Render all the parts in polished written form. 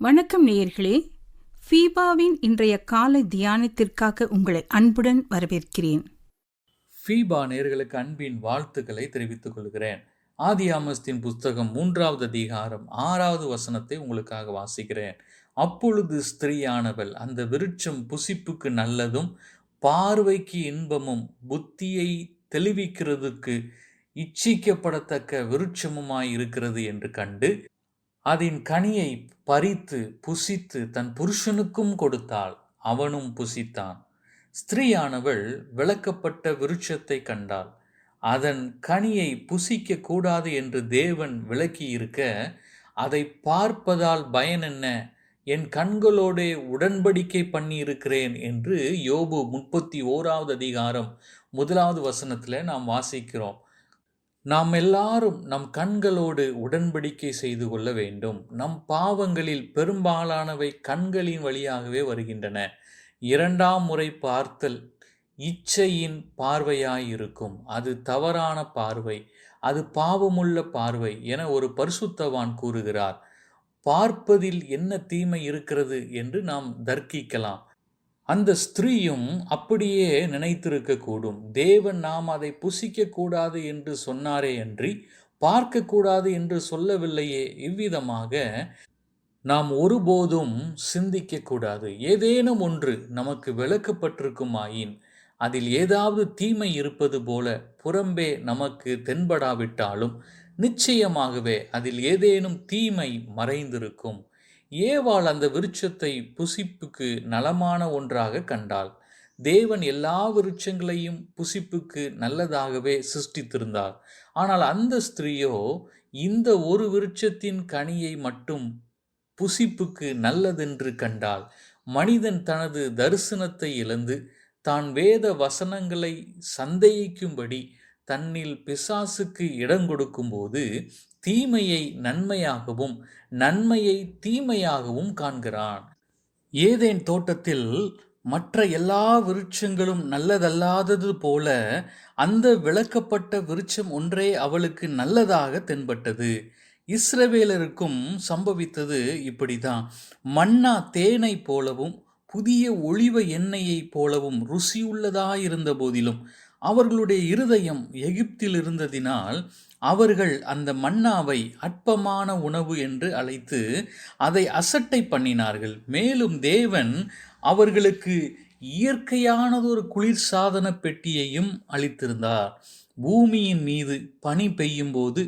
வணக்கம் நேயர்களே, ஃபீபாவின் இன்றைய காலை தியானத்திற்காக உங்களை அன்புடன் வரவேற்கிறேன். ஃபீபா நேயர்களுக்கு அன்பின் வாழ்த்துக்களை தெரிவித்துக் கொள்கிறேன். ஆதியாமஸ்தின் புஸ்தகம் 3வது அதிகாரம் 6வது வசனத்தை உங்களுக்காக வாசிக்கிறேன். அப்பொழுது ஸ்திரீயானவள் அந்த விருட்சம் புசிப்புக்கு நல்லதும் பார்வைக்கு இன்பமும் புத்தியை தெளிவிக்கிறதுக்கு இச்சிக்கப்படத்தக்க விருட்சமுமாயிருக்கிறது என்று கண்டு அதன் கனியை பறித்து புசித்து தன் புருஷனுக்கும் கொடுத்தாள், அவனும் புசித்தான். ஸ்திரீயானவள் விளக்கப்பட்ட விருட்சத்தை கண்டாள். அதன் கனியை புசிக்க கூடாது என்று தேவன் விலக்கியிருக்க, அதை பார்ப்பதால் பயன் என்ன? என் கண்களோடே உடன்படிக்கை பண்ணியிருக்கிறேன் என்று யோபு 31வது அதிகாரம் 1வது வசனத்தில் நாம் வாசிக்கிறோம். நாம் எல்லாரும் நம் கண்களோடு உடன்படிக்கை செய்து கொள்ள வேண்டும். நம் பாவங்களில் பெரும்பாலானவை கண்களின் வழியாகவே வருகின்றன. 2ஆம் முறை பார்த்தல் இச்சையின் பார்வையாயிருக்கும். அது தவறான பார்வை, அது பாவமுள்ள பார்வை என ஒரு பரிசுத்தவான் கூறுகிறார். பார்ப்பதில் என்ன தீமை இருக்கிறது என்று நாம் தர்க்கிக்கலாம். அந்த ஸ்திரீயும் அப்படியே நினைத்திருக்கக்கூடும். தேவன் நாம் அதை புசிக்க கூடாது என்று சொன்னாரே அன்றி பார்க்கக்கூடாது என்று சொல்லவில்லையே. இவ்விதமாக நாம் ஒருபோதும் சிந்திக்க கூடாது. ஏதேனும் ஒன்று நமக்கு விளக்கப்பட்டிருக்குமாயின் அதில் ஏதாவது தீமை இருப்பது போல புறம்பே நமக்கு தென்படாவிட்டாலும் நிச்சயமாகவே அதில் ஏதேனும் தீமை மறைந்திருக்கும். ஏவாள் அந்த விருட்சத்தை புசிப்புக்கு நலமான ஒன்றாக கண்டாள். தேவன் எல்லா விருட்சங்களையும் புசிப்புக்கு நல்லதாகவே சிருஷ்டித்திருந்தார். ஆனால் அந்த ஸ்திரீயோ இந்த ஒரு விருட்சத்தின் கனியை மட்டும் புசிப்புக்கு நல்லதென்று கண்டாள். மனிதன் தனது தரிசனத்தை இழந்து தான் வேத வசனங்களை சந்தேகிக்கும்படி தன்னில் பிசாசுக்கு இடம் கொடுக்கும்போது தீமையை நன்மையாகவும் நன்மையை தீமையாகவும் காண்கிறான். ஏதேன் தோட்டத்தில் மற்ற எல்லா விருட்சங்களும் நல்லதல்லாதது போல அந்த விளக்கப்பட்ட விருட்சம் ஒன்றே அவளுக்கு நல்லதாக தென்பட்டது. இஸ்ரவேலருக்கும் சம்பவித்தது இப்படிதான். மன்னா தேனை போலவும் புதிய ஒளிவ எண்ணெயை போலவும் ருசியுள்ளதாயிருந்த போதிலும் அவர்களுடைய இருதயம் எகிப்தில் இருந்ததினால் அவர்கள் அந்த மன்னாவை அற்பமான உணவு என்று அழைத்து அதை அசட்டை பண்ணினார்கள். மேலும் தேவன் அவர்களுக்கு இயற்கையானதொரு குளிர்சாதன பெட்டியையும் அளித்திருந்தார். பூமியின் மீது பனி பெய்யும் போது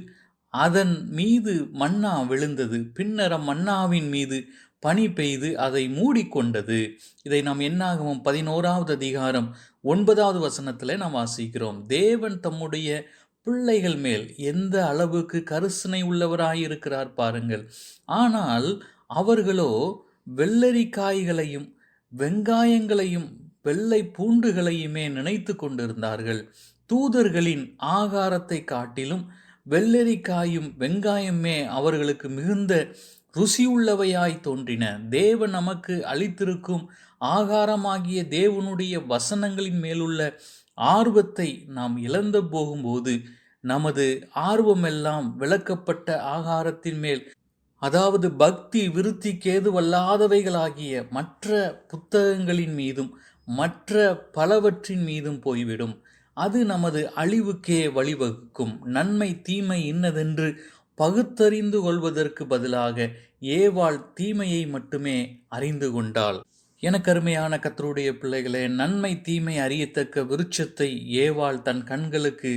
அதன் மீது மன்னா விழுந்தது. பின்னர் மன்னாவின் மீது பனி பெய்து அதை மூடிக்கொண்டது. இதை நாம் என்னாகமம் 11வது அதிகாரம் 9வது வசனத்தில் நாம் வாசிக்கிறோம். தேவன் தம்முடைய பிள்ளைகள் மேல் எந்த அளவுக்கு கரிசனை உள்ளவராயிருக்கிறார் பாருங்கள். ஆனால் அவர்களோ வெள்ளரிக்காய்களையும் வெங்காயங்களையும் வெள்ளை பூண்டுகளையுமே நினைத்து கொண்டிருந்தார்கள். தூதர்களின் ஆகாரத்தை காட்டிலும் வெள்ளரிக்காயும் வெங்காயமே அவர்களுக்கு மிகுந்த ருசியுள்ளவையாய் தோன்றின. தேவன் நமக்கு அளித்திருக்கும் ஆகாரமாகிய தேவனுடைய வசனங்களின் மேலுள்ள ஆர்வத்தை நாம் இழந்து போகும்போது நமது ஆர்வமெல்லாம் விளக்கப்பட்ட ஆகாரத்தின் மேல், அதாவது பக்தி விருத்திக்கு ஏதுவல்லாதவைகளாகிய மற்ற புத்தகங்களின் மீதும் மற்ற பலவற்றின் மீதும் போய்விடும். அது நமது அழிவுக்கே வழிவகுக்கும். நன்மை தீமை இன்னதென்று பகுத்தறிந்து கொள்வதற்கு பதிலாக ஏவாள் தீமையை மட்டுமே அறிந்து கொண்டாள். எனக்கு அருமையான கர்த்தருடைய பிள்ளைகளே, நன்மை தீமை அறியத்தக்க விருட்சத்தை ஏவாள் தன் கண்களுக்கு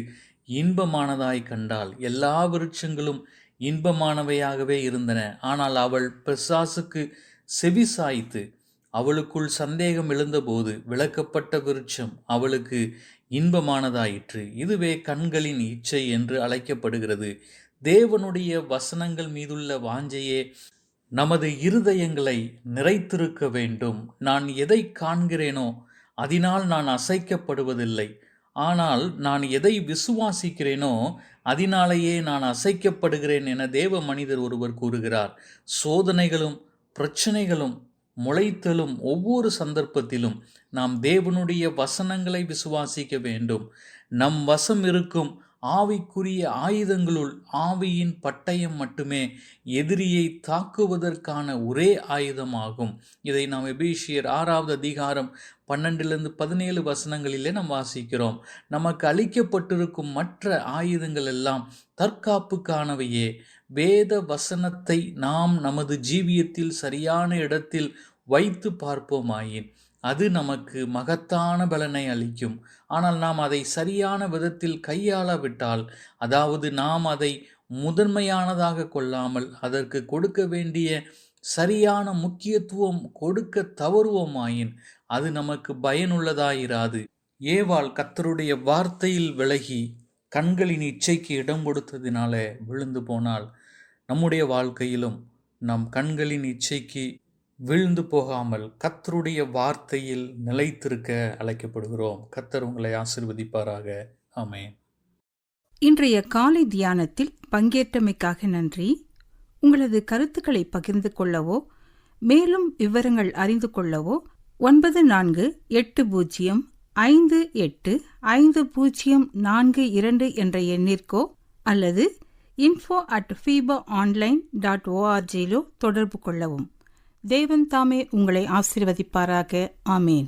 இன்பமானதாய் கண்டாள். எல்லா விருட்சங்களும் இன்பமானவையாகவே இருந்தன. ஆனால் அவள் பிசாசுக்கு செவி சாய்த்து அவளுக்குள் சந்தேகம் எழுந்தபோது விளக்கப்பட்ட விருட்சம் அவளுக்கு இன்பமானதாயிற்று. இதுவே கண்களின் இச்சை என்று அழைக்கப்படுகிறது. தேவனுடைய வசனங்கள் மீதுள்ள வாஞ்சையே நமது இருதயங்களை நிறைத்திருக்க வேண்டும். நான் எதை காண்கிறேனோ அதனால் நான் அசைக்கப்படுவதில்லை. ஆனால் நான் எதை விசுவாசிக்கிறேனோ அதனாலேயே நான் அசைக்கப்படுகிறேன் என தேவ மனிதர் ஒருவர் கூறுகிறார். சோதனைகளும் பிரச்சனைகளும் முளைத்தலும் ஒவ்வொரு சந்தர்ப்பத்திலும் நாம் தேவனுடைய வசனங்களை விசுவாசிக்க வேண்டும். நம் வசம் இருக்கும் ஆவிக்குரிய ஆயுதங்களுள் ஆவியின் பட்டயம் மட்டுமே எதிரியை தாக்குவதற்கான ஒரே ஆயுதமாகும். இதை நாம் எபேசியர் 6வது அதிகாரம் 12-17 வசனங்களிலே நாம் வாசிக்கிறோம். நமக்கு அளிக்கப்பட்டிருக்கும் மற்ற ஆயுதங்கள் எல்லாம் தற்காப்புக்கானவையே. வேத வசனத்தை நாம் நமது ஜீவியத்தில் சரியான இடத்தில் வைத்து பார்ப்போமாயின் அது நமக்கு மகத்தான பலனை அளிக்கும். ஆனால் நாம் அதை சரியான விதத்தில் கையாளாவிட்டால், அதாவது நாம் அதை முதன்மையானதாக கொள்ளாமல் அதற்கு கொடுக்க வேண்டிய சரியான முக்கியத்துவம் கொடுக்க தவறுவோமாயின் அது நமக்கு பயனுள்ளதாயிராது. ஏவாள் கர்த்தருடைய வார்த்தையில் விலகி கண்களின் இச்சைக்கு இடம் கொடுத்ததினால விழுந்து போனால், நம்முடைய வாழ்க்கையிலும் நம் கண்களின் இச்சைக்கு விழுந்து போகாமல் கர்த்தருடைய வார்த்தையில் நிலைத்திருக்க அழைக்கப்படுகிறோம். கர்த்தர் உங்களை ஆசீர்வதிப்பாராக. ஆமென். இன்றைய காலை தியானத்தில் பங்கேற்றமைக்காக நன்றி. உங்களது கருத்துக்களை பகிர்ந்து கொள்ளவோ மேலும் விவரங்கள் அறிந்து கொள்ளவோ 9458585042 என்ற எண்ணிற்கோ அல்லது info@fibaonline.org தொடர்பு கொள்ளவும். தேவன் தாமே உங்களை ஆசீர்வதிப்பாராக. ஆமேன்.